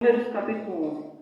Números capítulo 11.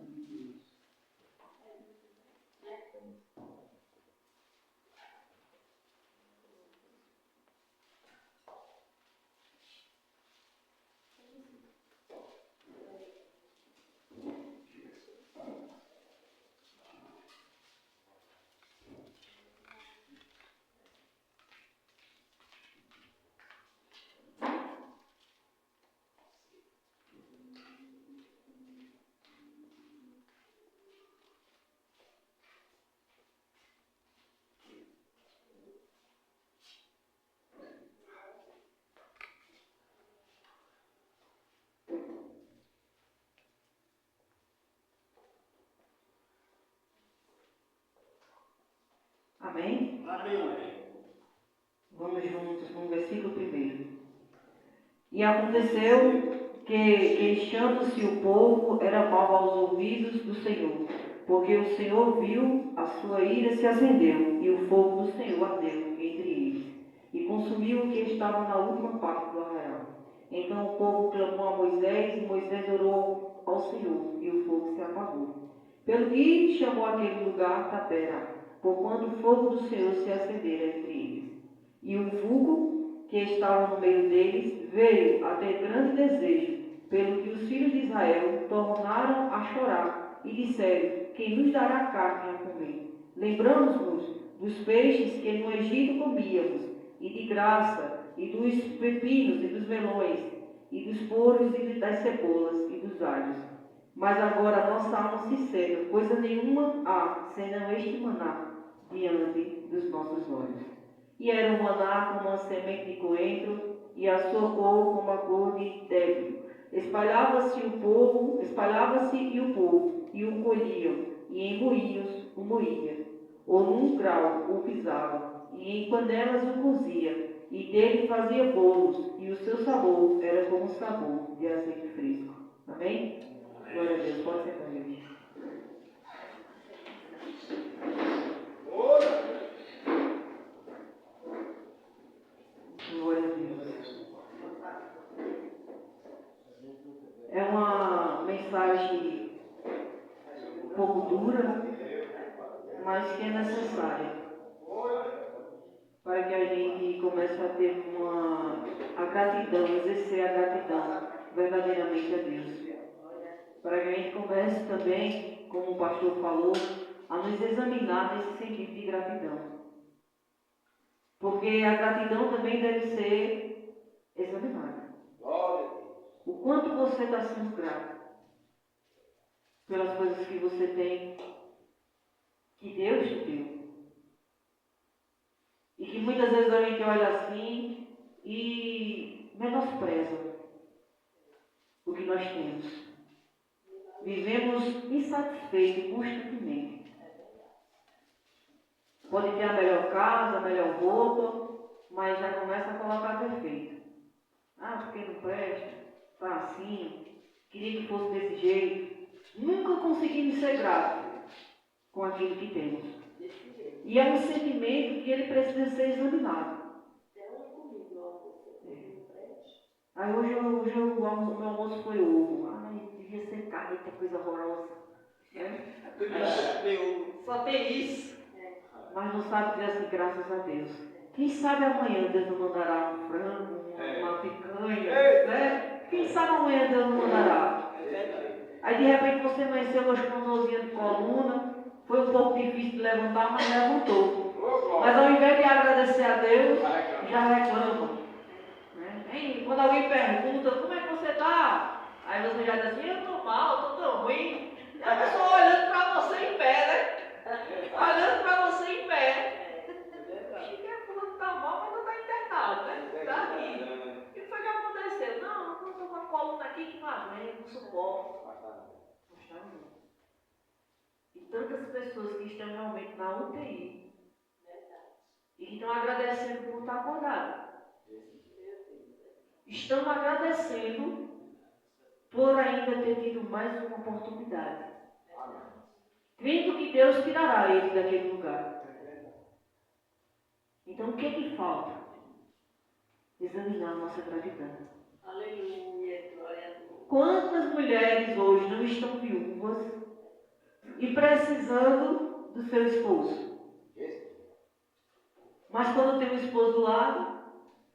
Amém? Amém. Vamos juntos no versículo 1. E aconteceu que queixando-se o povo, era mal aos ouvidos do Senhor, porque o Senhor viu, a sua ira se acendeu, e o fogo do Senhor ardeu entre eles, e consumiu o que estava na última parte do arraial. Então o povo clamou a Moisés, e Moisés orou ao Senhor, e o fogo se apagou. Pelo que chamou aquele lugar Tabera, porquanto o fogo do Senhor se acendera entre eles. E o vulgo que estava no meio deles veio a ter grande desejo, pelo que os filhos de Israel tornaram a chorar e disseram: quem nos dará carne a comer? Lembramos-nos dos peixes que no Egito comíamos, e de graça, e dos pepinos, e dos melões, e dos pouros, e das cebolas, e dos alhos. Mas agora a nossa alma se cega, coisa nenhuma há, senão este maná, diante dos nossos olhos. E era um maná como uma semente de coentro, e a sua cor como a cor de tébio. Espalhava-se e o povo, e o colhiam, e em moinhos o moía, ou num grau o pisava, e em panelas o cozia, e dele fazia bolos, e o seu sabor era como o sabor de azeite fresco. Amém? Glória a Deus, pode ser com Deus. Glória a Deus. É uma mensagem um pouco dura, mas que é necessária para que a gente comece a ter a gratidão, exercer a gratidão verdadeiramente a Deus. Para que a gente comece também, como o pastor falou, a nos examinar nesse sentido de gratidão. Porque a gratidão também deve ser examinada. O quanto você está sendo grato pelas coisas que você tem, que Deus te deu. E que muitas vezes a gente olha assim e menospreza o que nós temos. Vivemos insatisfeitos constantemente. Pode ter a melhor casa, a melhor roupa, mas já começa a colocar defeito. Ah, porque não presta, está assim, queria que fosse desse jeito. Nunca conseguimos ser gratos com aquilo que temos. E é um sentimento que ele precisa ser examinado. Aí hoje o meu almoço foi ovo. Ai, devia ser carne, que coisa horrorosa. Só tem isso. Mas não sabe dizer assim, graças a Deus. Quem sabe amanhã Deus não mandará um frango, uma picanha, né? Quem sabe amanhã Deus não mandará. Aí de repente você amanheceu hoje com uma dorzinha de coluna. Foi um pouco difícil de levantar, mas levantou. Mas ao invés de agradecer a Deus, já reclama. Né? Quando alguém pergunta, como é que você está? Aí você já diz assim, eu estou mal, estou tão ruim. E a pessoa olhando para você em pé, né? Olhando para você em pé. Acho que a fulano está mal, mas não está internado, né? Está aqui. O que foi que aconteceu? Não, eu estou com a coluna aqui que não aguenta, não suporto. E tantas pessoas que estão realmente na UTI e que estão agradecendo por estar acordado. Estão agradecendo por ainda ter tido mais uma oportunidade. Crendo que Deus tirará ele daquele lugar. Então o que é que falta? Examinar a nossa gratidão. Aleluia, glória a Deus. Quantas mulheres hoje não estão viúvas e precisando do seu esposo? Mas quando tem um esposo do lado,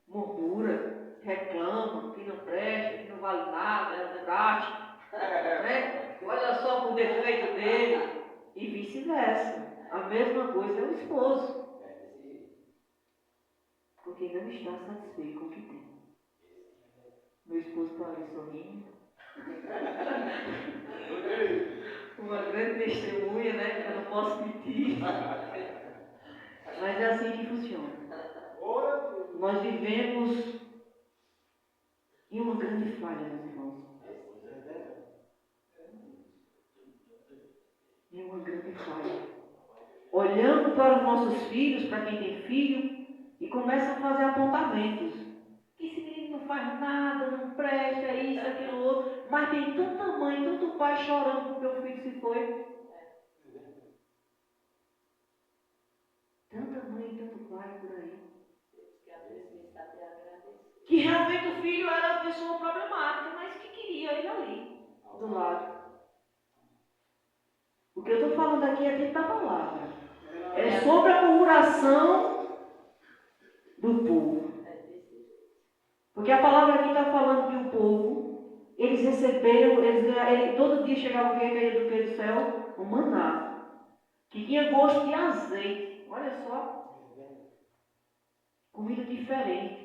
murmura, reclama, que não presta, que não vale nada, é um gasto, né? Olha só o defeito dele, e vice-versa. A mesma coisa é o esposo, porque não está satisfeito com o que tem. Meu esposo está ali sorrindo. Uma grande testemunha, né? Que eu não posso mentir. Mas é assim que funciona. Nós vivemos em uma grande falha, meus irmãos. Em uma grande falha. Olhando para os nossos filhos, para quem tem filho, e começa a fazer apontamentos. Que esse menino não faz nada, não presta, isso, aquilo, outro. Mas tem tanta mãe, tanto pai chorando porque o filho se foi. Tanta mãe e tanto pai por aí. Que realmente o filho era uma pessoa problemática, mas que queria ele ali, do lado. O que eu estou falando aqui é dentro da palavra. É sobre a murmuração do povo. Porque a palavra aqui está falando que o povo, eles receberam, todo dia chegava o que caía do céu? O maná. Que tinha gosto de azeite. Olha só. Comida diferente.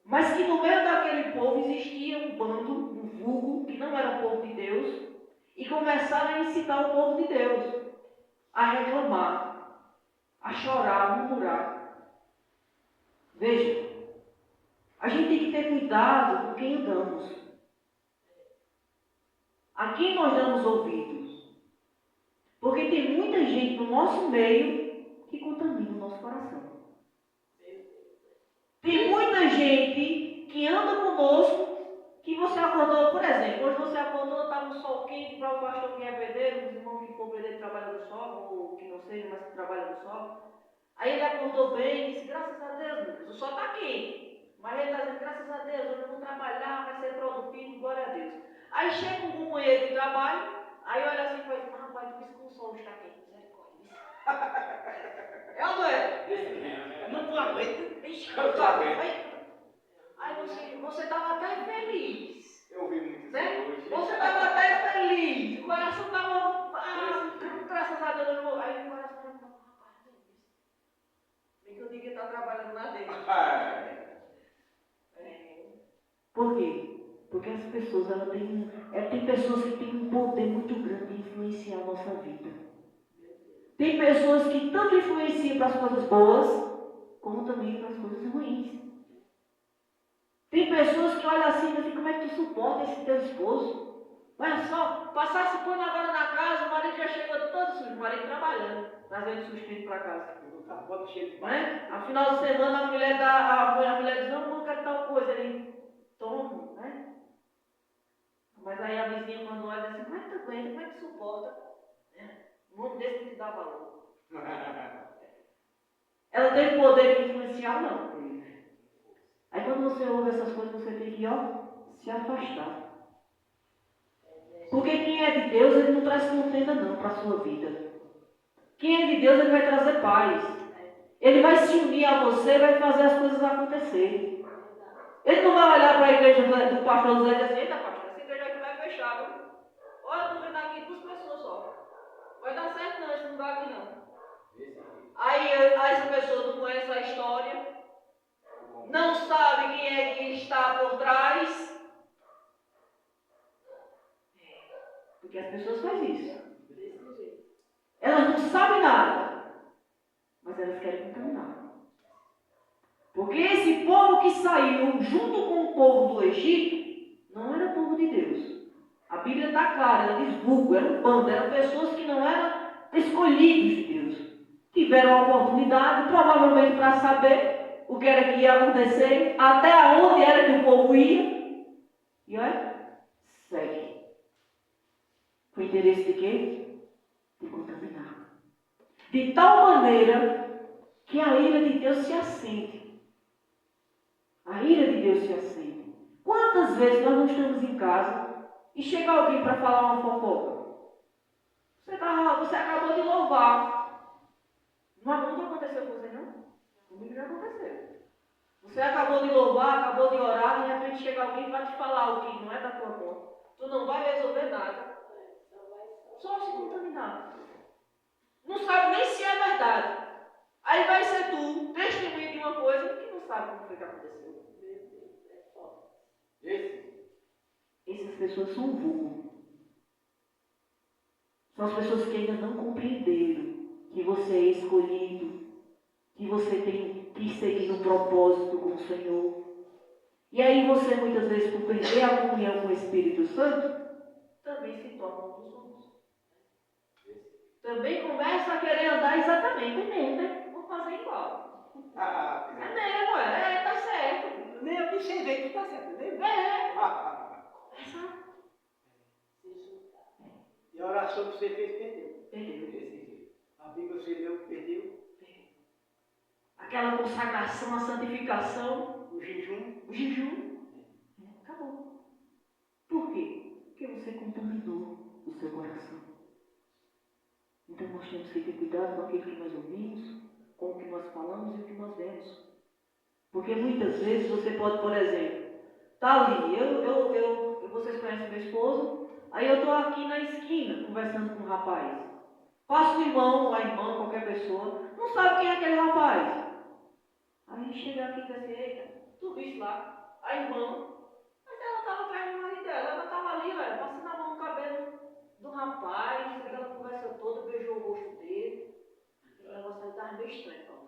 Mas que no meio daquele povo existia um bando, um vulgo, que não era o povo de Deus, e começaram a incitar o povo de Deus a reclamar, a chorar, a murmurar. Veja, a gente tem que ter cuidado com quem andamos, a quem nós damos ouvidos, porque tem muita gente no nosso meio que contamina o nosso coração. Tem muita gente que anda conosco, que você acordou, por exemplo, hoje você acordou, estava um sol quente para o pastor que é pedreiro, os irmãos que for pedreiro trabalham no sol, ou que não seja, mas que trabalham no sol. Aí ele acordou bem e disse, graças a Deus, meu Deus, o sol está quente. Mas ele está dizendo, graças a Deus, hoje eu vou trabalhar, vai ser produtivo, glória a Deus. Aí chega um companheiro de trabalho, aí olha assim e fala, ah, rapaz, tu disse que o sol está quente, misericórdia. É ou não é? Não tu aguenta? Ixi, eu tô aguenta. Aí você estava até feliz. Eu ouvi muito isso, né? hoje. Você estava até feliz. O coração estava, graças a Deus, aí o coração estava, rapaz, bem que eu digo que está trabalhando lá dentro. Por quê? Porque as pessoas, tem pessoas que têm um poder muito grande de influenciar a nossa vida. Tem pessoas que tanto influenciam para as coisas boas, como também para as coisas ruins. Tem pessoas que olham assim e dizem, como é que tu suporta esse teu esposo? Olha só, passasse por agora na casa, o marido já chegou todo sujo, o marido trabalhando, trazendo sustento para casa. Né? A final de semana a mulher diz, não quero tal coisa, ele toma, né? Mas aí a vizinha quando olha assim, como é que tu aguenta, como é que tu suporta? Um homem desse que te dá valor. Ela tem poder de influenciar, não. Aí quando você ouve essas coisas, você tem que, se afastar. Porque quem é de Deus, ele não traz contenda não para a sua vida. Quem é de Deus, ele vai trazer paz. Ele vai se unir a você, vai fazer as coisas acontecerem. Ele não vai olhar para a igreja do pastor José e dizer assim, eita pastor, essa igreja aqui vai fechar, viu? Olha, tu vem daqui 2 pessoas só. Vai dar certo não, esse não vai aqui não. Aí essa pessoa não conhece a história, não sabe quem é que está por trás. Porque as pessoas fazem isso. Elas não sabem nada, mas elas querem contaminar. Porque esse povo que saiu junto com o povo do Egito, não era povo de Deus. A Bíblia está clara, ela diz vulgo, era um bando, eram pessoas que não eram escolhidos de Deus. Tiveram a oportunidade, provavelmente para saber o que era que ia acontecer, até onde era que o povo ia. E olha, segue. Foi interesse de quê? De contaminar. De tal maneira que a ira de Deus se acende. A ira de Deus se acende. Quantas vezes nós não estamos em casa e chega alguém para falar uma fofoca? Você acabou de louvar. Nunca aconteceu com você, não? Comigo já aconteceu. Você acabou de louvar, acabou de orar, e de repente chega alguém e vai te falar o que não é da tua conta. Tu não vai resolver nada. Só se contaminar. Não sabe nem se é verdade. Aí vai ser tu, testemunha de uma coisa que não sabe como foi que aconteceu. Essas pessoas são vulgo. São as pessoas que ainda não compreenderam que você é escolhido, que você tem que seguir um propósito com o Senhor. E aí você, muitas vezes, por perder a comunhão com o Espírito Santo, também se torna um dos outros. Também começa a querer andar exatamente. É mesmo, né? Vou fazer igual. É mesmo, tá certo. Nem observei que está certo, né? E a oração que você fez, perdeu. Perdeu. A Bíblia você leu, perdeu. Aquela consagração, a santificação, O jejum, acabou. Por quê? Porque você contaminou o seu coração. Então nós temos que ter cuidado com aquilo que nós ouvimos, com o que nós falamos e o que nós vemos. Porque muitas vezes você pode, por exemplo, tá ali, vocês conhecem meu esposo, aí eu estou aqui na esquina conversando com um rapaz. Passa o irmão ou a irmã, qualquer pessoa, não sabe quem é aquele rapaz. Aí chega aqui e diz assim, eita, tu viste lá, a irmã, mas ela estava atrás do marido dela, ela estava ali, velho, passando a mão no cabelo do rapaz, aquela conversa toda, beijou o rosto dele. Aquele negócio estava meio estranho, então.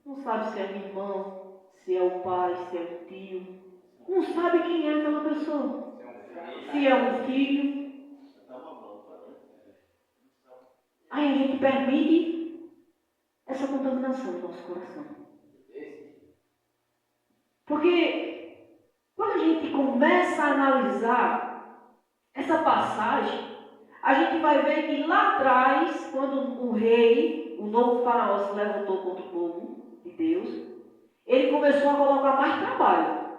Não sabe se é um irmão, se é o pai, se é um tio. Não sabe quem é aquela pessoa. Se é um filho. Aí a gente permite essa contaminação no nosso coração. Porque quando a gente começa a analisar essa passagem, a gente vai ver que lá atrás, quando o rei, o novo faraó, se levantou contra o povo de Deus, ele começou a colocar mais trabalho,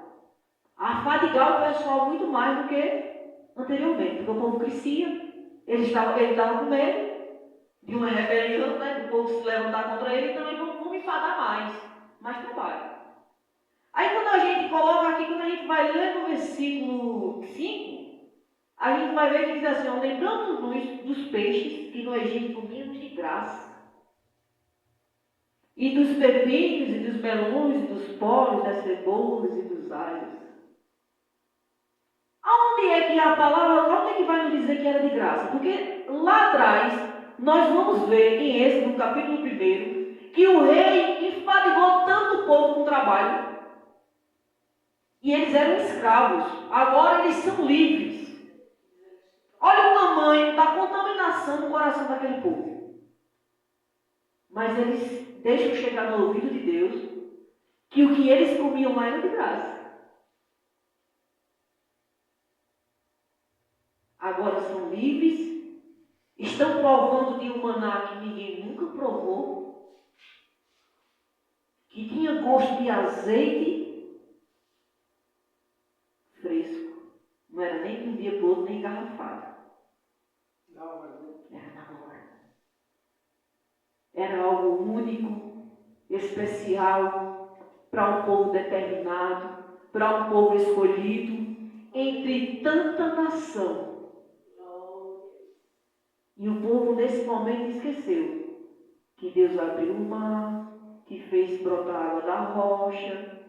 a afadigar o pessoal muito mais do que anteriormente, porque o povo crescia, ele estava com medo de uma rebelião, né, do povo se levantar contra ele, então eles vão me enfadar mais trabalho. Aí quando a gente coloca aqui, quando a gente vai ler no versículo 5, a gente vai ver que diz assim, lembrando-nos dos peixes que no Egito comíamos de graça, e dos pepinos, e dos melões, e dos poros, das cebolas e dos alhos. Aonde é que a palavra, onde é que vai nos dizer que era de graça? Porque lá atrás, nós vamos ver em Êxodo, no capítulo 1, que o rei enfadigou tanto o povo com trabalho, e eles eram escravos, agora eles são livres. Olha o tamanho da contaminação no coração daquele povo. Mas eles deixam chegar no ouvido de Deus que o que eles comiam lá era de graça. Agora são livres, estão provando de um maná que ninguém nunca provou, que tinha gosto de azeite fresco. Não era nem de um dia para o outro, nem engarrafado. Era na hora. Era algo único, especial, para um povo determinado, para um povo escolhido, entre tanta nação. E o povo nesse momento esqueceu que Deus abriu o mar, que fez brotar água da rocha.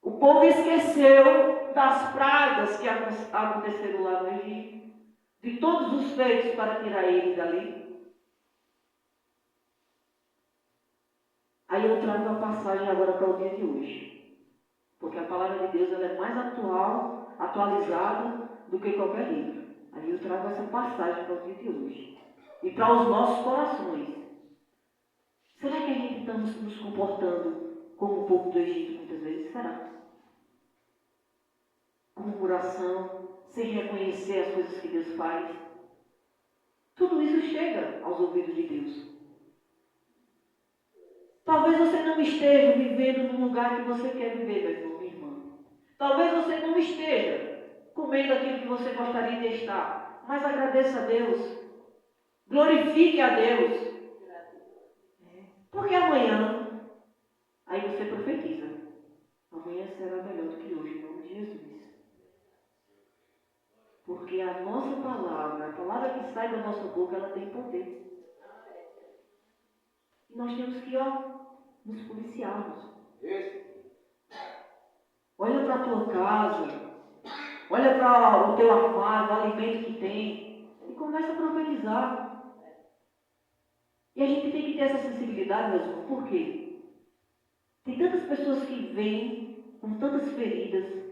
O povo esqueceu das pragas que aconteceram lá no Egito, de todos os feitos para tirar ele dali. Aí eu trago a passagem agora para o dia de hoje, porque a palavra de Deus ela é mais atualizada do que qualquer livro. Aí eu trago essa passagem para o dia de hoje e para os nossos corações. Será que a gente está nos comportando como o povo do Egito muitas vezes? Será? Com murmuração, sem reconhecer as coisas que Deus faz. Tudo isso chega aos ouvidos de Deus. Talvez você não esteja vivendo no lugar que você quer viver, meu irmão, minha irmã. Talvez você não esteja comendo aquilo que você gostaria de estar, mas agradeça a Deus. Glorifique a Deus. Porque amanhã, aí você profetiza, amanhã será melhor do que hoje, em nome de Jesus. Porque a nossa palavra, a palavra que sai da nossa boca, ela tem poder. E nós temos que, nos policiarmos. Olha para a tua casa, olha para o teu armário, o alimento que tem, e começa a profetizar. E a gente tem que ter essa sensibilidade, meus irmãos. Por quê? Tem tantas pessoas que vêm com tantas feridas.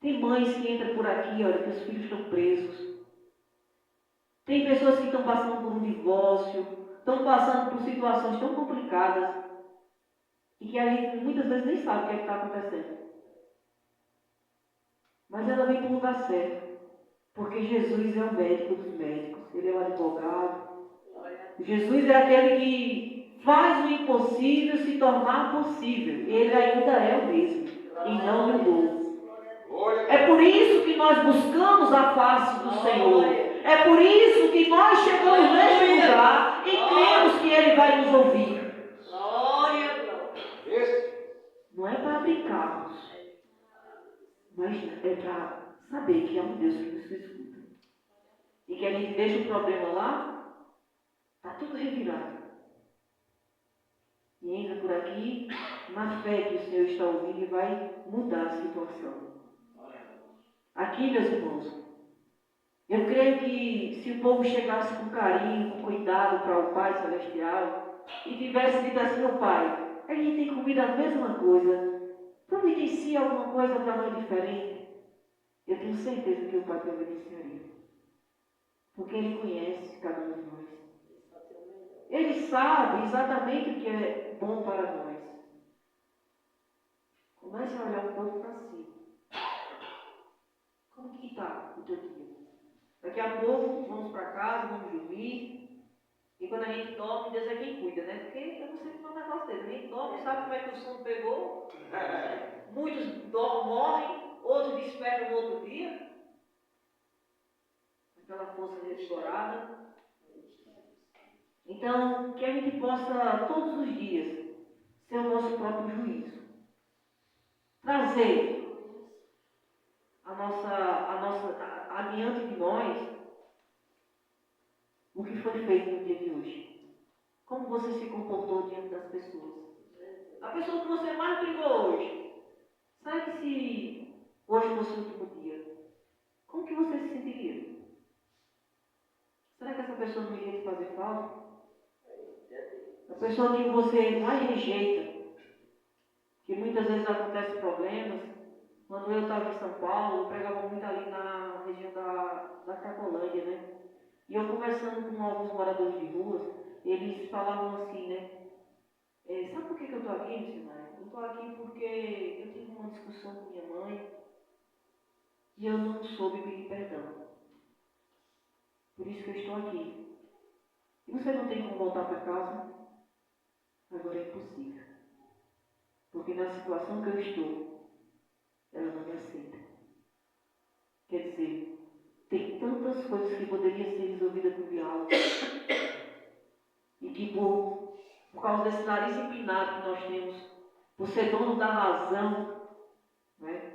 Tem mães que entram por aqui, olha, que os filhos estão presos. Tem pessoas que estão passando por um divórcio, estão passando por situações tão complicadas, e que a gente muitas vezes nem sabe o que é que está acontecendo. Mas ela vem para o lugar certo, porque Jesus é o médico dos médicos, Ele é o advogado. Jesus é aquele que faz o impossível se tornar possível. Ele ainda é o mesmo, e não mudou. É por isso que nós buscamos a face do Senhor. É por isso que nós chegamos neste lugar e cremos que Ele vai nos ouvir. Não é para brincarmos, mas é para saber que é um Deus que nos escuta. E que a gente deixa o problema lá, está tudo revirado. E entra por aqui na fé que o Senhor está ouvindo e vai mudar a situação. Aqui, meus irmãos, eu creio que se o povo chegasse com carinho, com cuidado para o Pai Celestial e tivesse dito assim: meu Pai, a gente tem comido a mesma coisa, providencia alguma coisa para nós diferente, eu tenho certeza que o Pai providenciaria. Porque Ele conhece cada um de nós. Ele sabe exatamente o que é bom para nós. Comece a olhar um pouco para si. Como que está o teu dia? Daqui a pouco vamos para casa, vamos dormir. E quando a gente dorme, Deus é quem cuida, né? Porque eu não sei como é um negócio dele. A gente dorme, sabe como é que o sono pegou? Muitos morrem, outros despertam no outro dia. Aquela força revigorada. Então, que a gente possa, todos os dias, ser o nosso próprio juízo. Trazer adiante de nós o que foi feito no dia de hoje. Como você se comportou diante das pessoas. A pessoa que você mais brigou hoje. Sabe que se hoje fosse o último dia, como que você se sentiria? Será que essa pessoa não iria te fazer falta? A pessoa que você mais rejeita, que muitas vezes acontecem problemas. Quando eu estava em São Paulo, eu pregava muito ali na região da Cracolândia, né? E eu conversando com alguns moradores de ruas, eles falavam assim, né? Sabe por que eu estou aqui, missionário? Eu estou aqui porque eu tive uma discussão com minha mãe e eu não soube pedir perdão. Por isso que eu estou aqui. E você não tem como voltar para casa? Agora é impossível. Porque na situação que eu estou, ela não me aceita. Quer dizer, tem tantas coisas que poderiam ser resolvidas com diálogo. E que por causa desse nariz empinado que nós temos, por ser dono da razão, né?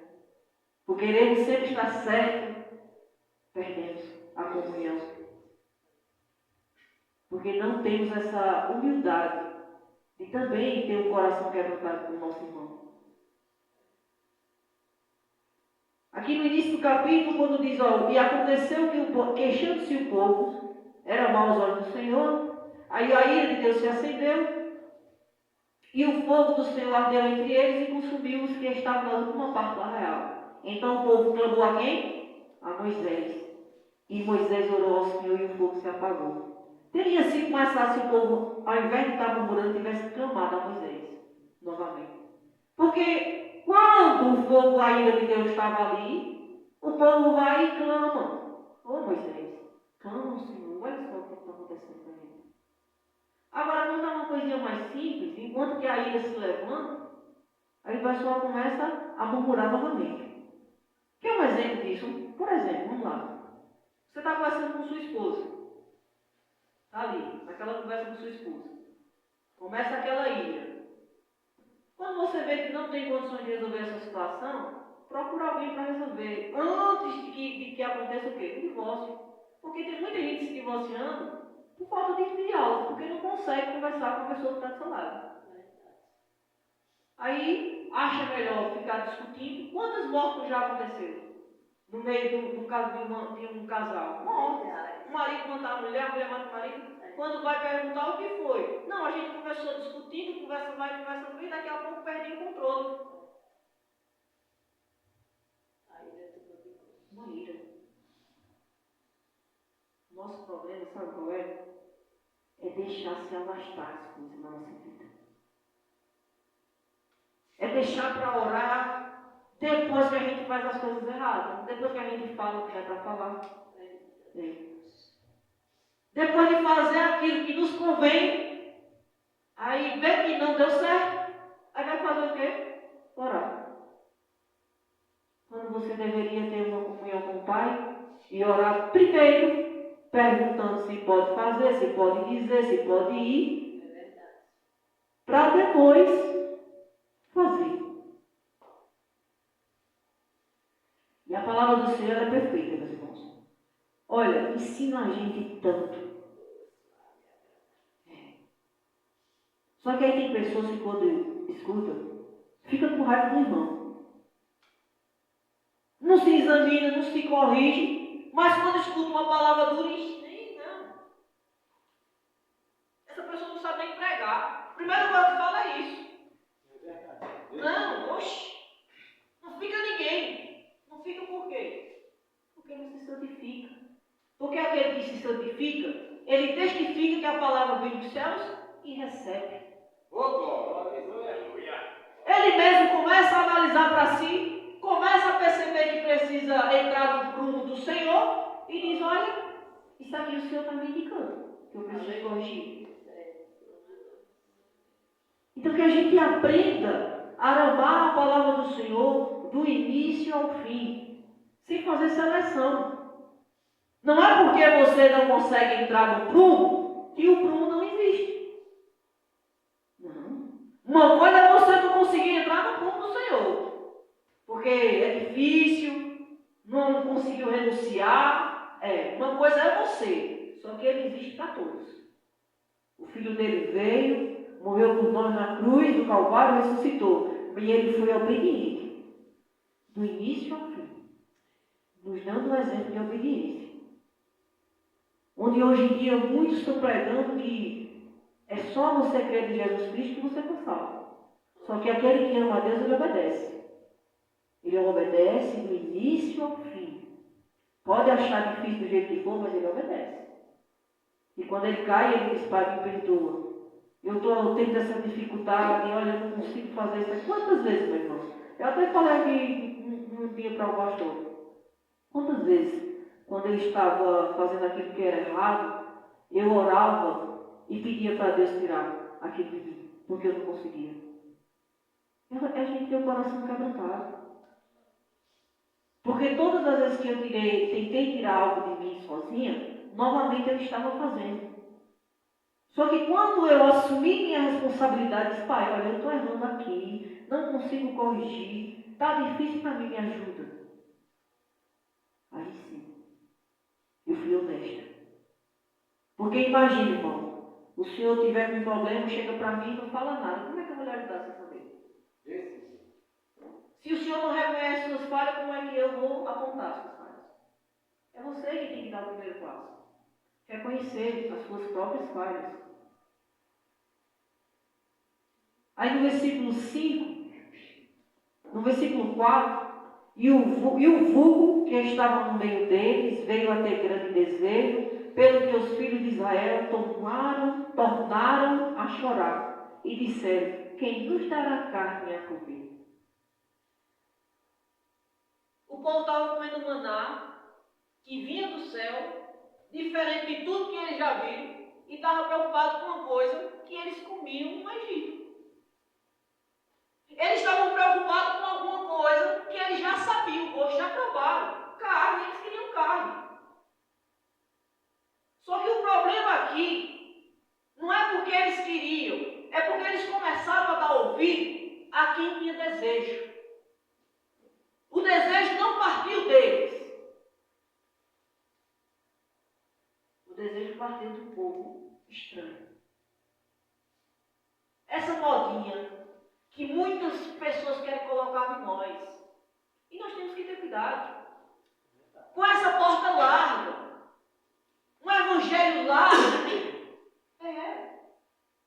Por querermos sempre estar certo, perdemos a comunhão. Porque não temos essa humildade de também ter um coração quebrantado com o nosso irmão. Aqui no início do capítulo, quando diz, e aconteceu que queixando-se o povo, era mau aos olhos do Senhor, aí a ira de Deus se acendeu, e o fogo do Senhor ardeu entre eles e consumiu os que estavam na última parte do arraial. Então o povo clamou a quem? A Moisés. E Moisés orou ao Senhor e o fogo se apagou. Teria sido mais fácil se o povo, ao invés de estar murmurando, tivesse clamado a Moisés novamente. Porque quando o fogo, a ira de Deus estava ali, o povo vai e clama. Ô Moisés, clama, Senhor, olha só o que está acontecendo com ele. Agora, quando é uma coisinha mais simples, enquanto que a ira se levanta, Aí o pessoal começa a murmurar novamente. Quer um exemplo disso? Por exemplo, vamos lá. Você está conversando com sua esposa. Está ali, naquela conversa com sua esposa. Começa aquela ira. Quando você vê que não tem condições de resolver essa situação, procura alguém para resolver. Antes de que aconteça o quê? O divórcio. Porque tem muita gente se divorciando por falta de diálogo, porque não consegue conversar com a pessoa que está do seu lado. Aí acha melhor ficar discutindo. Quantas mortes já aconteceram? No meio do caso de um casal. Morte. O marido mata a mulher mata o marido. Quando vai perguntar o que foi? Não, a gente conversou discutindo, conversa vai, conversa vem, daqui a pouco perde o controle. Uma ira. Nosso problema, sabe qual é? É deixar se arrastar as coisas na nossa vida. É deixar para orar depois que a gente faz as coisas erradas. Depois que a gente fala o que é para falar. Depois de fazer aquilo que nos convém, aí vê que não deu certo, aí vai fazer o quê? Orar. Quando você deveria ter uma comunhão com o Pai e orar primeiro, perguntando se pode fazer, se pode dizer, se pode ir, para depois fazer. E a palavra do Senhor é perfeita, meus irmãos. Olha, ensina a gente tanto. Só que aí tem pessoas que quando escutam, fica com raiva do irmão. Não se examina, não se corrige, mas quando escuta uma palavra dura, nem não. Essa pessoa não sabe nem pregar. A primeira coisa que fala é isso. Não, oxe. Não fica ninguém. Não fica por quê? Porque não se santifica. Porque aquele que se santifica, ele testifica que a palavra vem dos céus e recebe. Ele mesmo começa a analisar para si, começa a perceber que precisa entrar no prumo do Senhor e diz, olha, isso aqui o Senhor está me indicando, que eu preciso corrigir. Então que a gente aprenda a amar a palavra do Senhor do início ao fim, sem fazer seleção. Não é porque você não consegue entrar no prumo que o prumo não existe. Não. Uma coisa é você não conseguir entrar no prumo do Senhor, porque é difícil, não conseguiu renunciar. Uma coisa é você, só que ele existe para todos. O Filho dele veio, morreu por nós na cruz do Calvário, ressuscitou. E ele foi obediente, do início ao fim, nos dando um exemplo de obediência. Onde hoje em dia muitos estão pregando que é só você crer em Jesus Cristo que você está salvo. Só que aquele que ama a Deus, ele obedece. Ele obedece do início ao fim. Pode achar difícil do jeito que for, mas ele obedece. E quando ele cai, ele diz, Pai, me perdoa. Eu estou tendo essa dificuldade, olha, eu não consigo fazer isso. Quantas vezes, meu irmão? Eu até falei aqui um dia para o pastor. Quantas vezes, quando eu estava fazendo aquilo que era errado, eu orava e pedia para Deus tirar aquilo de mim, porque eu não conseguia. A gente tem o coração quebrantado. Porque todas as vezes que eu tentei tirar algo de mim sozinha, novamente eu estava fazendo. Só que quando eu assumi minha responsabilidade, disse, Pai, olha, eu estou errando aqui, não consigo corrigir, está difícil para mim, me ajuda. Aí sim, eu fui honesta. Porque imagine, irmão, o senhor tiver com um problema, chega para mim e não fala nada. Como é que eu vou lhe ajudar sem saber? Se o senhor não reconhece suas falhas, como é que eu vou apontar suas falhas? É você que tem que dar o primeiro passo. Reconhecer as suas próprias falhas. Aí no versículo 5, no versículo 4, e o vulgo que estava no meio deles veio a ter grande desejo, pelo que os filhos de Israel tornaram a chorar e disseram, quem nos dará carne a comer? O povo estava comendo maná, que vinha do céu, diferente de tudo que eles já viram, e estava preocupado com uma coisa que eles comiam no Egito. eles estavam preocupados com alguma coisa que eles já sabiam, ou já provaram. Carne, eles queriam carne. Só que o problema aqui não é porque eles queriam, é porque eles começaram a dar ouvido a quem tinha desejo. O desejo não partiu deles. O desejo partiu do povo estranho. Essa modinha que muitas pessoas querem colocar em nós. E nós temos que ter cuidado. Com essa porta larga. Um evangelho largo.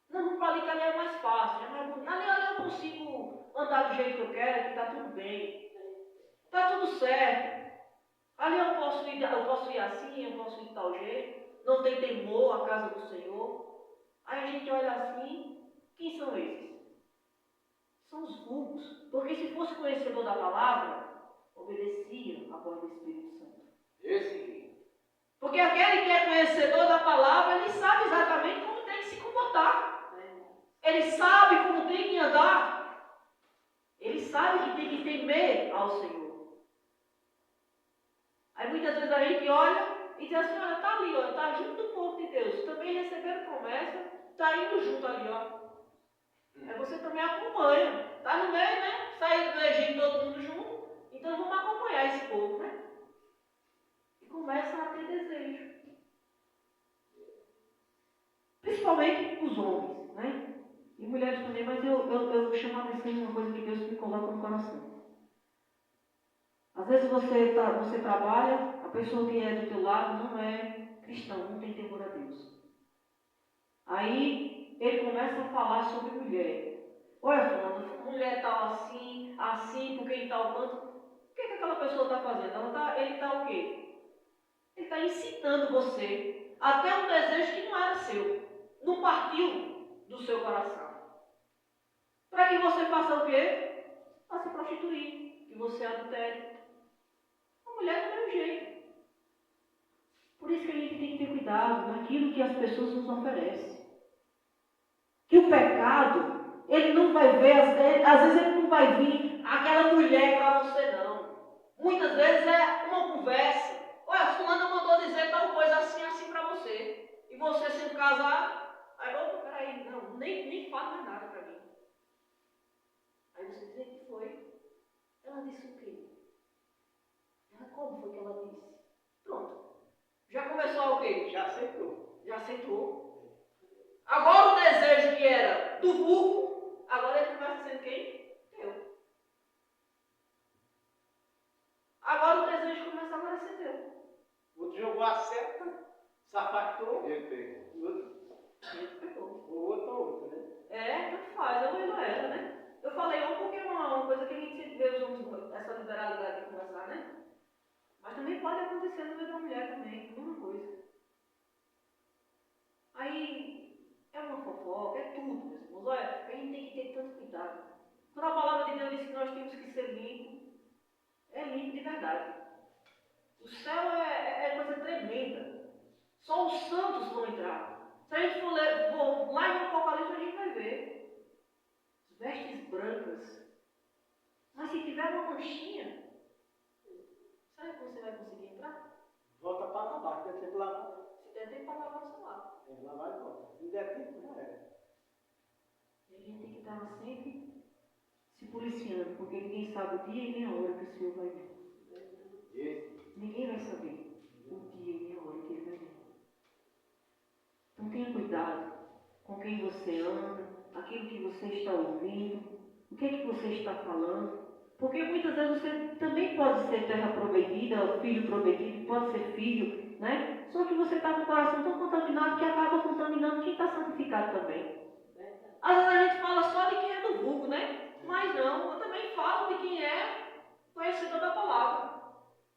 Não vamos para ali que ali é mais fácil. Ali eu consigo andar do jeito que eu quero, que está tudo bem. Está tudo certo. Ali eu posso ir assim, eu posso ir de tal jeito. Não tem temor à casa do Senhor. Aí a gente olha assim, quem são esses? São os vulgos. Porque se fosse conhecedor da palavra, obedecia à voz do Espírito Santo. Esse. Porque aquele que é conhecedor da palavra, ele sabe exatamente como tem que se comportar. Ele sabe como tem que andar. Ele sabe que tem que temer ao Senhor. Aí muitas vezes a gente olha e diz assim, olha, está ali, está junto do povo de Deus. Também receberam promessa, está indo junto ali, ó. Aí você também acompanha. Está no meio, né? Saiu do Egito todo mundo junto. Então vamos acompanhar esse povo, né? E começa a ter desejo. Principalmente os homens, né? E mulheres também, mas eu chamo a atenção em uma coisa que Deus me coloca no coração. Às vezes você trabalha, a pessoa que é do teu lado não é cristão, não tem temor a Deus. Aí ele começa a falar sobre mulher. Olha, fulano, mulher tal assim, porque em tal canto. O que aquela pessoa está fazendo? Ele está o quê? Ele está incitando você até um desejo que não era seu. Não partiu do seu coração. Para que você faça o quê? Para se prostituir, que você adultere. A mulher do mesmo jeito. Por isso que a gente tem que ter cuidado naquilo que as pessoas nos oferecem. Que o pecado, ele não vai ver, às vezes ele não vai vir aquela mulher para você não. Muitas vezes é uma conversa. Olha, fulano mandou dizer tal coisa assim, assim para você. E você sendo casado, aí, opa, peraí, não, nem fala mais nada para mim. Aí você diz, o que foi? Ela disse o quê? Como foi que ela disse? Pronto. Já começou o quê? Já aceitou. Já aceitou. Agora o desejo que era do vulgo, agora ele começa sendo quem? Teu. Agora o desejo começa agora a ser teu. O outro jogou a seta, se afastou. Ele pegou. O outro Pegou. o outro, né? Tanto faz, eu e não era, né? Eu falei porque é uma coisa que a gente sempre vê junto, essa liberalidade de conversar, né? Mas também pode acontecer no meio da mulher também, a mesma coisa. Aí, é uma fofoca, é tudo, meus irmãos. Olha, a gente tem que ter tanto cuidado. Quando a palavra de Deus diz que nós temos que ser limpos, é limpo de verdade. O céu é coisa tremenda. Só os santos vão entrar. Se a gente for lá em Apocalipse, a gente vai ver. As vestes brancas. Mas se tiver uma manchinha, sabe como você vai conseguir entrar? Volta para lavar, tem que lavar. Se der tempo para lavar o seu lado. Tem que lavar e volta. Se der tempo, já era. E a gente tem que estar sempre se policiando, porque ninguém sabe o dia e nem a hora que o Senhor vai vir. Esse. Ninguém vai saber o dia e nem a hora que ele vai vir. Então tenha cuidado com quem você anda, aquilo que você está ouvindo, o que é que você está falando. Porque muitas vezes você também pode ser terra prometida, filho prometido, pode ser filho, né? Só que você está com o coração tão contaminado que acaba contaminando quem está santificado também. Às vezes a gente fala só de quem é do vulgo, né? Mas não, eu também falo de quem é conhecedor da palavra.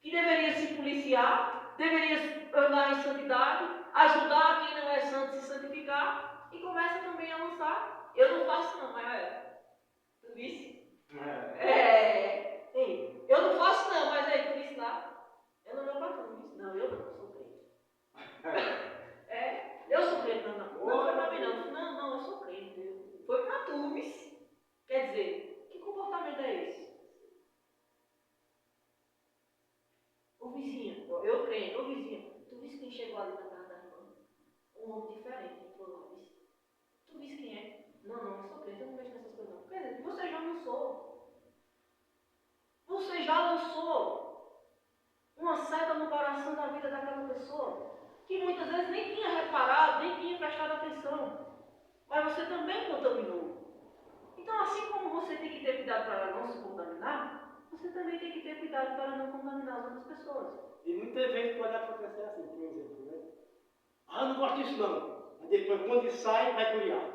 Que deveria se policiar, deveria andar em santidade, ajudar quem não é santo a se santificar e começa também a lançar. Eu não faço não, mas tu disse? Ei, eu não faço não, mas aí tu disse lá. Eu não meu patrão disse, não, eu não sou crente. Eu sou crente, não foi pra mim não. Não, eu sou crente. Foi pra tu, Quer dizer, que vizinha, eu creio, ô vizinha, tu viste quem chegou ali na casa da irmã? Um homem diferente, entrou lá, disse. Tu viste quem é? Não, eu sou crente, eu não mexo nessas coisas não. Quer dizer, você já lançou. Você já lançou uma seta no coração da vida daquela pessoa, que muitas vezes nem tinha reparado, nem tinha prestado atenção. Mas você também contaminou. Então, assim como você tem que ter cuidado para não se contaminar, você também tem que ter cuidado para não contaminar as outras pessoas. E muitas vezes pode acontecer assim, por exemplo, né? Ah, não gosto disso não. Mas depois, quando sai, vai curiar.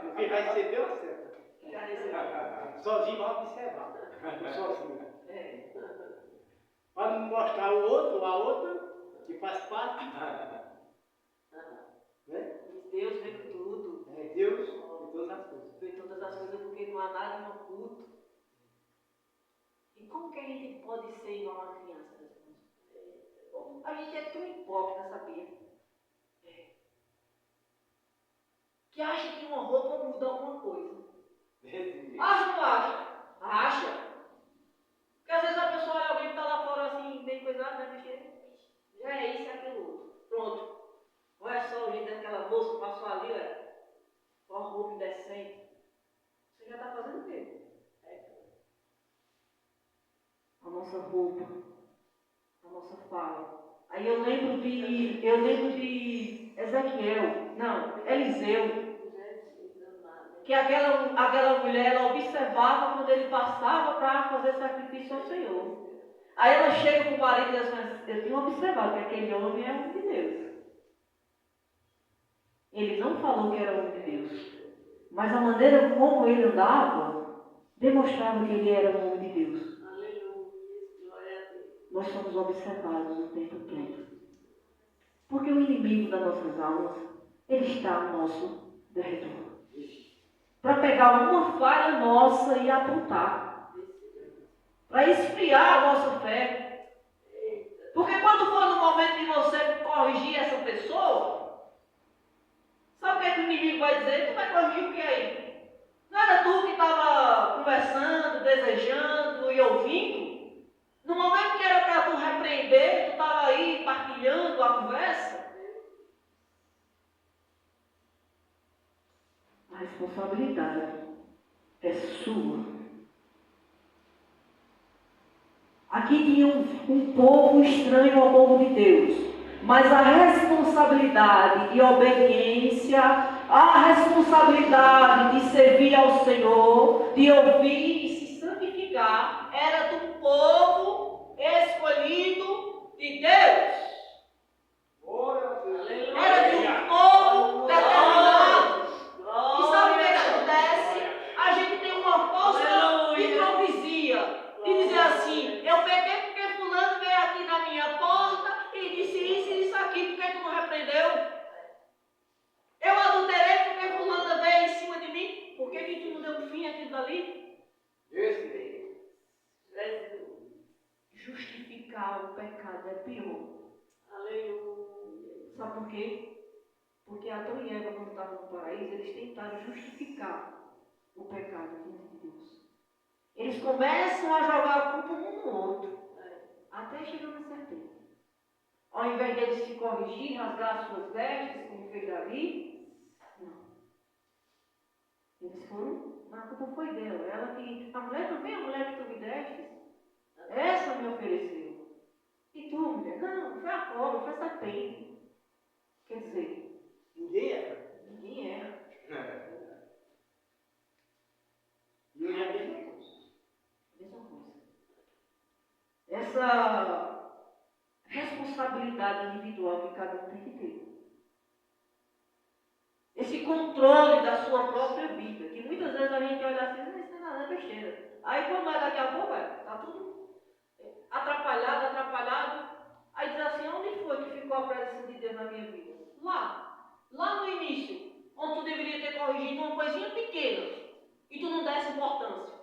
Porque vai receber uma seta. Já recebeu. Sozinho vai observar. Sozinho. É. Para mostrar ao outro, a outra, que faz parte. Né? Deus vê tudo. É Deus em todas as coisas. Vê todas as coisas porque não há nada oculto. E como que a gente pode ser igual a uma criança? A gente é tão hipócrita, sabia? Que acha que uma roupa muda alguma coisa. Acha ou não acha? Acha. Porque às vezes a pessoa olha alguém que está lá fora assim, bem coisado, vai mexer. Já é isso e aquilo outro. Pronto. Olha só o jeito daquela moça, passou ali, olha. Com a roupa indecente. Você já está fazendo o quê? A nossa roupa, a nossa fala. Aí eu lembro de Ezequiel, não, Eliseu, que aquela mulher, ela observava quando ele passava para fazer sacrifício ao Senhor. Aí ela chega para o marido e diz assim, eu tinha observado que aquele homem é homem de Deus. Ele não falou que era homem de Deus, mas a maneira como ele andava demonstrava que ele era um homem de Deus. Nós somos observados o tempo todo. Porque o inimigo das nossas almas, ele está ao nosso derredor. Para pegar uma falha nossa e apontar. Para esfriar a nossa fé. Porque quando for no momento de você corrigir essa pessoa, sabe o que é que o inimigo vai dizer? Tu vai corrigir o que aí? Não era tu que estava conversando, desejando e ouvindo? No momento que era para tu repreender, tu estava aí partilhando a conversa. A responsabilidade é sua. Aqui tinha um povo estranho ao povo de Deus, mas a responsabilidade de obediência, a responsabilidade de servir ao Senhor, de ouvir e se santificar, era do povo escolhido de Deus. Era de um povo determinado. E sabe o que acontece? A gente tem uma falsa hipocrisia de dizer assim, eu peguei porque fulano veio aqui na minha porta e disse isso e isso aqui, por que tu não repreendeu? Eu adulterei porque fulano veio em cima de mim, por que tu não deu um fim àquilo dali? Justificar o pecado é pior. Sabe por quê? Porque Adão e Eva, quando estavam no paraíso, eles tentaram justificar o pecado diante de Deus. Eles começam a jogar a culpa um no outro, até chegar na certeza. Ao invés deles se corrigir, rasgar as suas vestes, como fez Davi, não. Eles foram, mas a culpa foi dela. Ela que, a mulher também, a mulher que tu me deste, essa me ofereceu. E tu, mulher? Não, foi a cobra, foi a serpente. Quer dizer, Ninguém erra. ninguém erra. E eu já mesma coisa. Mesma coisa. Essa responsabilidade individual que cada um tem que ter.Esse controle da sua própria vida, que muitas vezes a gente olha assim, mas isso não é besteira. Aí quando vai daqui a pouco, está tudo atrapalhado. Aí diz assim, onde foi que ficou a presença de Deus na minha vida? Lá no início, onde tu deveria ter corrigido uma coisinha pequena e tu não desse importância.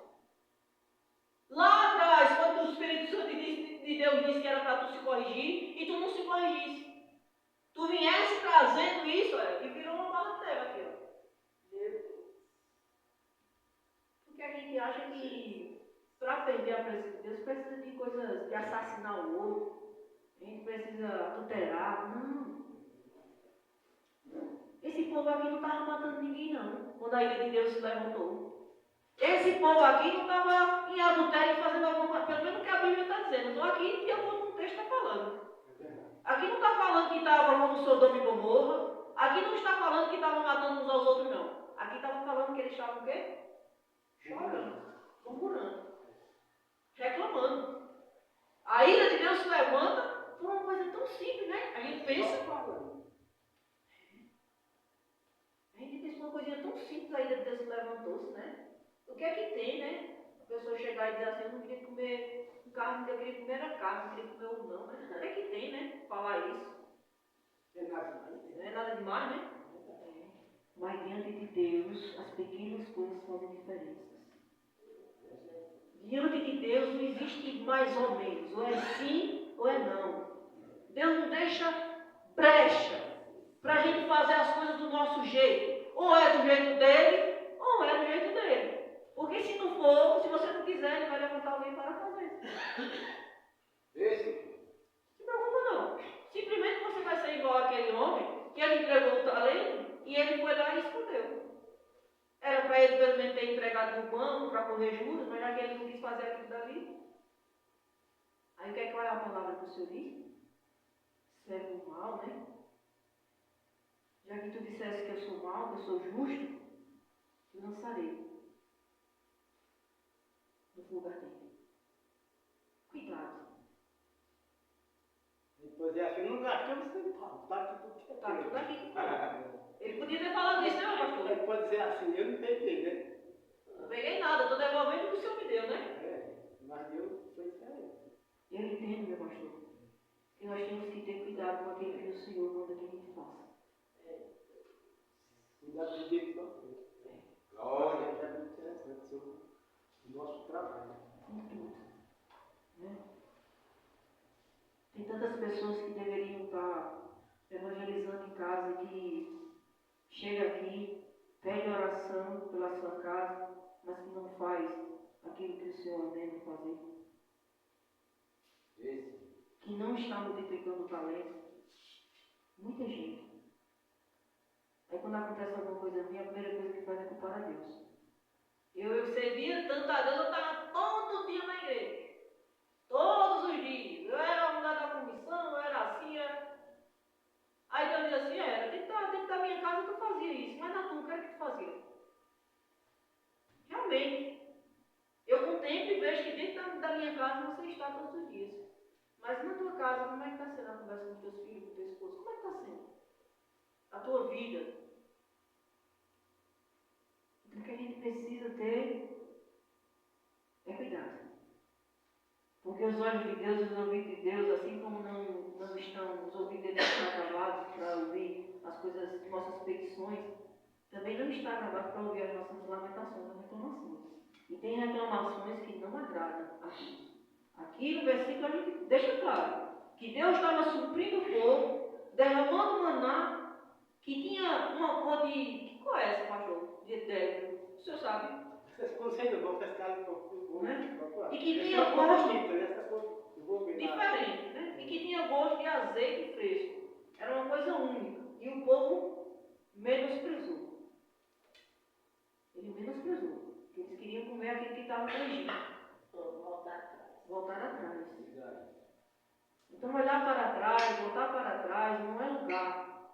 Lá atrás, quando o Espírito Santo de Deus disse que era para tu se corrigir e tu não se corrigisse. Tu viesse trazendo isso, e virou uma baladeira aqui, ó. Porque a gente acha que para perder a presença de Deus precisa de coisas de assassinar o outro. precisa adulterar. Não. Esse povo aqui não estava matando ninguém, não, quando a ira de Deus se levantou. Esse povo aqui não estava em adultério fazendo alguma coisa, pelo menos o que a Bíblia está dizendo. Estou aqui de acordo com o texto está falando. Aqui não está falando que estava como Sodoma e Gomorra. Aqui não está falando que estavam matando uns aos outros, não. Aqui estava falando que eles estavam o quê? Chorando, murmurando, reclamando. A ira de Deus se levanta por uma coisa tão simples, né? A gente pensa. A gente pensa uma coisinha tão simples, a ira de Deus se levantou-se, né? O que é que tem, né? A pessoa chegar e dizer assim, eu não queria comer carne, eu queria comer era carne, não queria comer ovo não, né? O que é que tem, né? Falar isso. Não é nada demais, né? Mas diante de Deus, as pequenas coisas fazem diferença. Diante de Deus não existe mais ou menos, ou é sim ou é não. Deus não deixa brecha para a gente fazer as coisas do nosso jeito. Ou é do jeito dele, ou é do jeito dele. Porque se não for, se você não quiser, ele vai levantar alguém para fazer. Esse? Não se preocupa não. Simplesmente você vai ser igual àquele homem que ele entregou o talento e ele foi lá e escondeu. Era para ele pelo menos ter entregado no banco para correr juros, mas já que ele não quis fazer aquilo dali. Aí o que é que é a palavra que o Senhor diz? Servo mal, né? Já que tu disseste que eu sou mal, que eu sou justo, te lançarei no lugar dele. Cuidado. Depois é assim, não gastou um centavo. Tá aqui tudo que Tá tudo aqui. Ele podia ter falado isso, né, meu pastor? Ele pode dizer assim, eu não peguei, né? Não peguei nada, estou devolvendo o que o Senhor me deu, né? Mas Deus foi diferente. Eu entendo, meu pastor, que nós temos que ter cuidado com aquilo que o Senhor manda que a gente faça. Cuidado do dia que nós temos. Glória. É muito interessante o nosso trabalho. Em tudo. Né? Tem tantas pessoas que deveriam estar evangelizando em casa que chega aqui, pede oração pela sua casa, mas que não faz aquilo que o Senhor ordena fazer. Que não está multiplicando o talento. Muita gente. Aí quando acontece alguma coisa minha, a primeira coisa que faz é culpar a Deus. Eu servia tanto a Deus, eu estava todo dia na igreja. Todos os dias. Eu era a mulher da comissão, eu era assim, era... Aí Deus dizia assim, era, dentro da minha casa tu fazia isso, mas na tua, o que era que tu fazia? Realmente. Eu contemplo e vejo que dentro da minha casa você está todos os dias. Mas na tua casa, como é que está sendo a conversa com teus filhos, com teu esposo? Como é que está sendo? A tua vida. O que a gente precisa ter é cuidado. Porque os olhos de Deus, os ouvidos de Deus, assim como não estão, os ouvidos dele estão gravados para ouvir as coisas, nossas petições, também não está gravado para ouvir as nossas lamentações, as reclamações. E tem reclamações que não agradam a Deus. Aqui no versículo a gente deixa claro que Deus estava suprindo o povo, derramando maná, que tinha uma cor de... Que cor é essa, pastor? De débito. O senhor sabe? Vocês conselham, vão pescar no Né? E E que tinha gosto diferente, diferente, né? E que tinha gosto de azeite fresco. Era uma coisa única. E o povo menosprezou. Ele menosprezou. Porque eles queriam comer aquilo que estava no Egito. Voltar atrás. Então olhar para trás, voltar para trás, não é lugar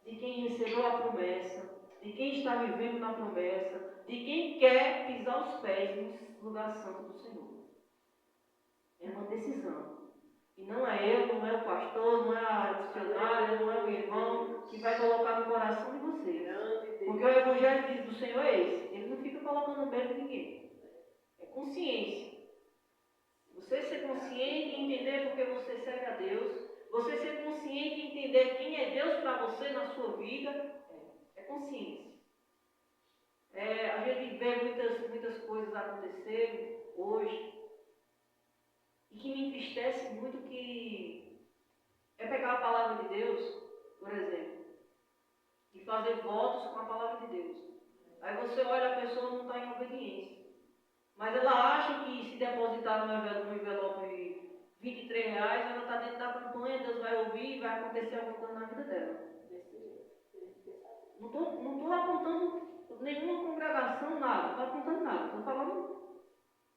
de quem recebeu a promessa, de quem está vivendo na promessa, de quem quer pisar os pés no lugar santo do Senhor. É uma decisão. E não é eu, não é o pastor, não é a missionária, não é o irmão que vai colocar no coração de você. Porque o evangelho do Senhor é esse. Ele não fica colocando medo de ninguém. É consciência. Você ser consciente e entender porque você serve a Deus. Você ser consciente e entender quem é Deus para você na sua vida. É consciência. A gente vê muitas coisas acontecerem hoje. E que me entristece muito que é pegar a palavra de Deus, por exemplo, e fazer votos com a palavra de Deus. Aí você olha, a pessoa não está em obediência. Mas ela acha que se depositar no envelope R$ 23, ela está dentro da campanha, Deus vai vai ouvir e vai acontecer alguma coisa na vida dela. Não estou apontando nenhuma congregação, nada. Não estou apontando nada. Estou falando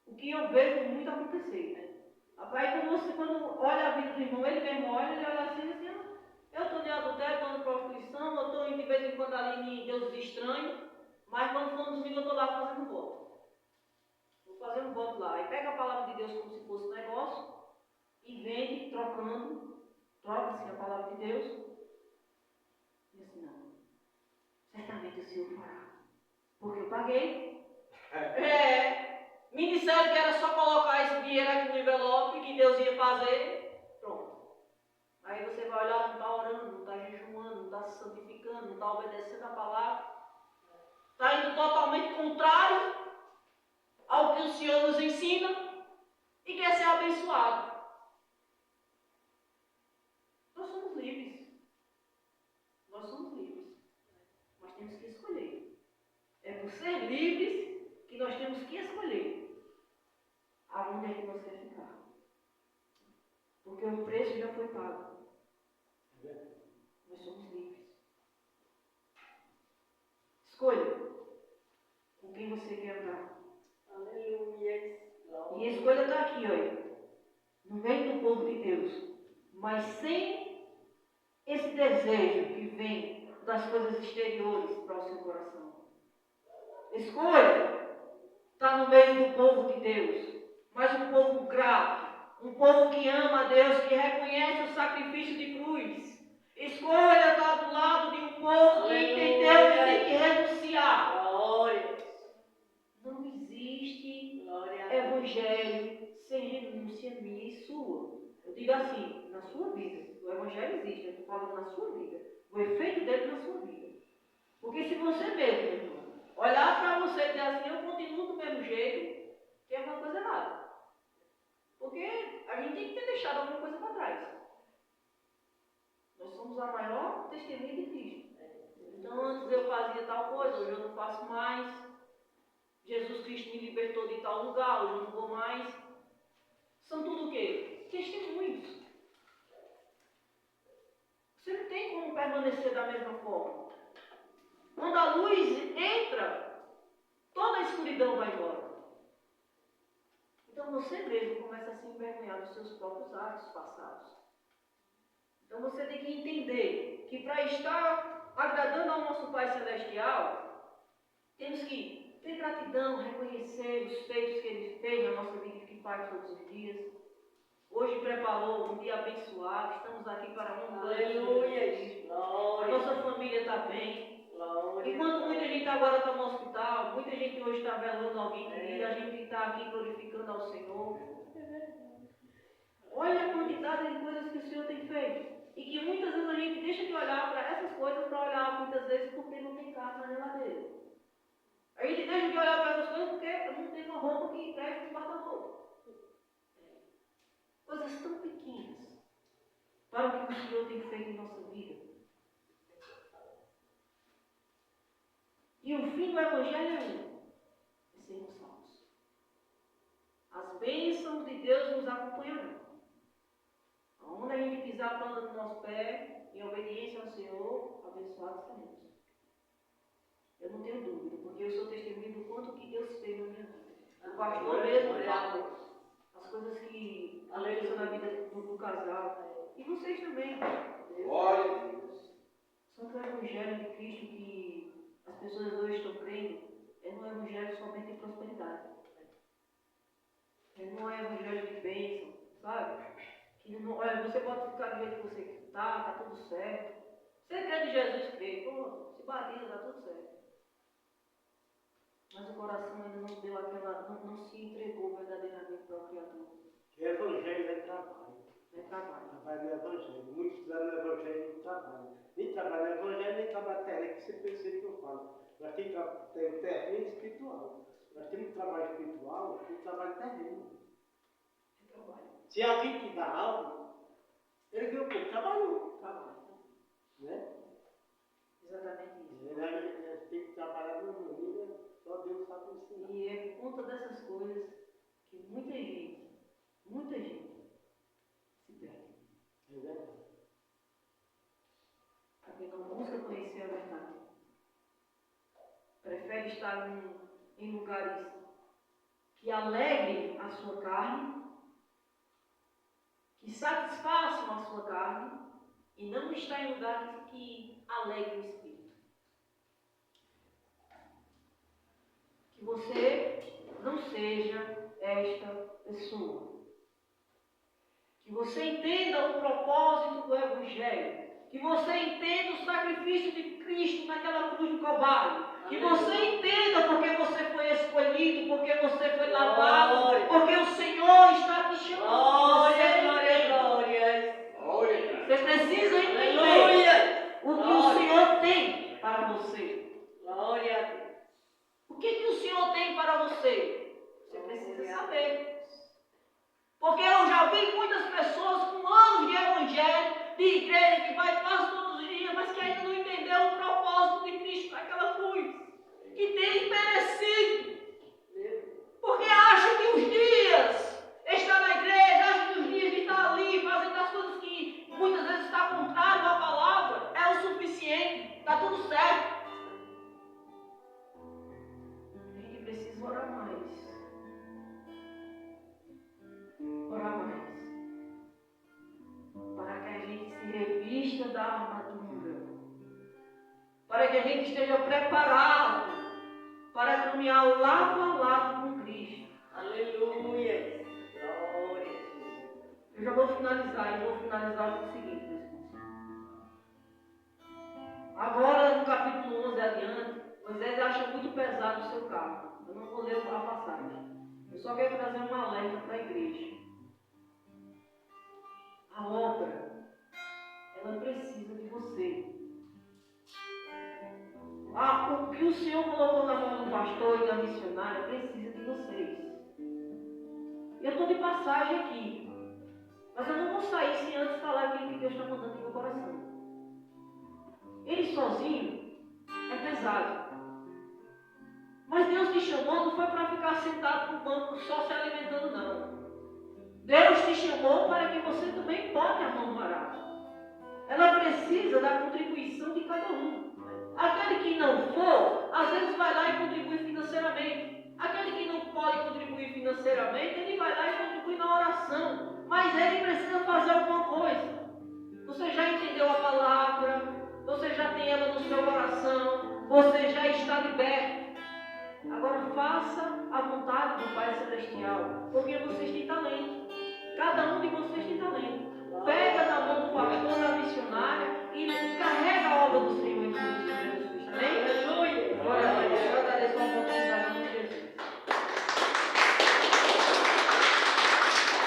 o que eu vejo muito acontecer. Né? Aí quando olha a vida do irmão, ele mesmo olha, ele olha assim, eu estou de adultério, estou de prostituição, eu estou de vez em quando ali em deuses estranhos, mas quando for no domingo eu estou lá fazendo voto. Vou fazer um voto lá. E pega a palavra de Deus como se fosse um negócio e vende trocando, troca-se a palavra de Deus. E assim, não. Certamente o Senhor fará. Porque eu paguei. Me disseram que era só colocar esse dinheiro aqui no envelope que Deus ia fazer. Pronto. Aí você vai olhar, não está orando, não está jejuando, não está se santificando, não está obedecendo a palavra. Está indo totalmente contrário ao que o Senhor nos ensina e quer ser abençoado. Nós somos livres. Nós somos livres. Mas temos que escolher. É por ser livres que nós temos que escolher aonde é que nós queremos ficar. Porque o preço já foi pago. Nós somos livres. Escolha com quem você quer andar. Aleluia. E a escolha está aqui, olha. No meio do povo de Deus. Mas sem esse desejo que vem das coisas exteriores para o seu coração. Escolha está no meio do povo de Deus. Mas um povo grato. Um povo que ama a Deus, que reconhece o sacrifício de cruz. Escolha estar do lado de um povo que entendeu que tem que renunciar. Glória. Não existe Glória. evangelho sem renúncia minha e sua. Eu digo assim, na sua vida. O evangelho existe, eu estou falando na sua vida. O efeito dele na sua vida. Porque se você mesmo, irmão, olhar para você e dizer assim, eu continuo do mesmo jeito, tem alguma coisa errada. Porque a gente tem que ter deixado alguma coisa para trás. Nós somos a maior testemunha de Cristo. Então antes eu fazia tal coisa, hoje eu não faço mais. Jesus Cristo me libertou de tal lugar, hoje eu não vou mais. São tudo o quê? Testemunhos. Você não tem como permanecer da mesma forma. Quando a luz entra, toda a escuridão vai embora. Então você mesmo começa a se envergonhar dos seus próprios atos passados. Então você tem que entender que para estar agradando ao nosso Pai Celestial, temos que ter gratidão, reconhecer os feitos que Ele fez na nossa vida e que faz todos os dias. Hoje preparou um dia abençoado, estamos aqui para um Aleluia. A nossa família está bem. Glória. Enquanto muita gente agora está no hospital, muita gente hoje está velando alguém querido, a gente está aqui glorificando ao Senhor. Olha a quantidade de coisas que o Senhor tem feito. E que muitas vezes a gente deixa de olhar para essas coisas para olhar muitas vezes porque não tem carne na geladeira. A gente deixa de olhar para essas coisas porque não tem uma roupa que preste no guarda-roupa. Coisas tão pequenas para o que o Senhor tem feito em nossa vida. E o fim do Evangelho é sermos salvos. As bênçãos de Deus nos acompanharão. Onde a gente pisar a planta do nosso pé, em obediência ao Senhor, abençoados seremos. Eu não tenho dúvida, porque eu sou testemunha do quanto que Deus fez na minha vida. O pastor mesmo fala as coisas que acontecem na vida do casal. E vocês também. Glória a Deus. Só que o Evangelho de Cristo que as pessoas hoje estão crendo é um Evangelho somente de prosperidade. Não é um Evangelho de bênção, sabe? Que não, olha, você pode ficar do jeito que você está tudo certo. Você crê em Jesus, crê. Pô, se batiza, está tudo certo. Mas o coração ainda não deu aquela, não se entregou verdadeiramente para o Criador. Que evangelho é trabalho. É trabalho. Trabalho no evangelho. Muitos fizeram no evangelho e trabalho. Nem trabalho no evangelho, nem trabalho terreno, que você percebe que eu falo. Nós temos terreno e espiritual. Nós temos trabalho espiritual e trabalho terreno. É trabalho. Se alguém te dá algo, ele viu que trabalhou. Trabalho. Né? Exatamente isso. Ele tem que trabalhar no mundo, só Deus sabe ensinar. E é por conta dessas coisas que muita gente se perde. É verdade. deve estar em lugares que alegrem a sua carne, que satisfaçam a sua carne, e não está em lugares que alegrem o espírito. Que você não seja esta pessoa. Que você entenda o propósito do Evangelho. Que você entenda o sacrifício de Cristo naquela cruz do Calvário. Que você entenda porque você foi escolhido, porque você foi lavado, porque o Senhor está te chamando. Você precisa entender o que o Senhor tem para você. Glória a Deus. O que o Senhor tem para você? Você precisa saber. Porque eu já vi muitas pessoas com anos de evangelho, de igreja, que vai quase todos os dias, mas que ainda não entendeu o propósito de Cristo naquela cruz. Que tem perecido. Porque acha que os dias está na igreja, acha que os dias de estar ali, fazendo as coisas que muitas vezes está contrário à palavra, é o suficiente, está tudo certo. A gente precisa orar mais. Orar mais. Para que a gente se revista da armadura. Para que a gente esteja preparado para caminhar lado a lado com Cristo. Aleluia. Glória a Deus. Eu já vou finalizar, com o seguinte, meus irmãos. Agora, no capítulo 11 adiante, Moisés acha muito pesado o seu carro. Eu não vou ler a passagem. Eu só quero trazer um alerta para a igreja. A obra, ela precisa de você. O que o Senhor colocou na mão do pastor e da missionária precisa de vocês. Eu estou de passagem aqui, mas eu não vou sair sem antes falar aquilo que Deus está mandando no meu coração. Ele sozinho é pesado. Mas Deus te chamou não foi para ficar sentado no banco só se alimentando, não. Deus te chamou para que você também bote a mão no arado. Ela precisa da contribuição de cada um. Aquele que não for, às vezes vai lá e contribui financeiramente. Aquele que não pode contribuir financeiramente, ele vai lá e contribui na oração. Mas ele precisa fazer alguma coisa. Você já entendeu a palavra, você já tem ela no seu coração, você já está liberto. Agora faça a vontade do Pai Celestial, porque vocês têm talento. Cada um de vocês tem talento.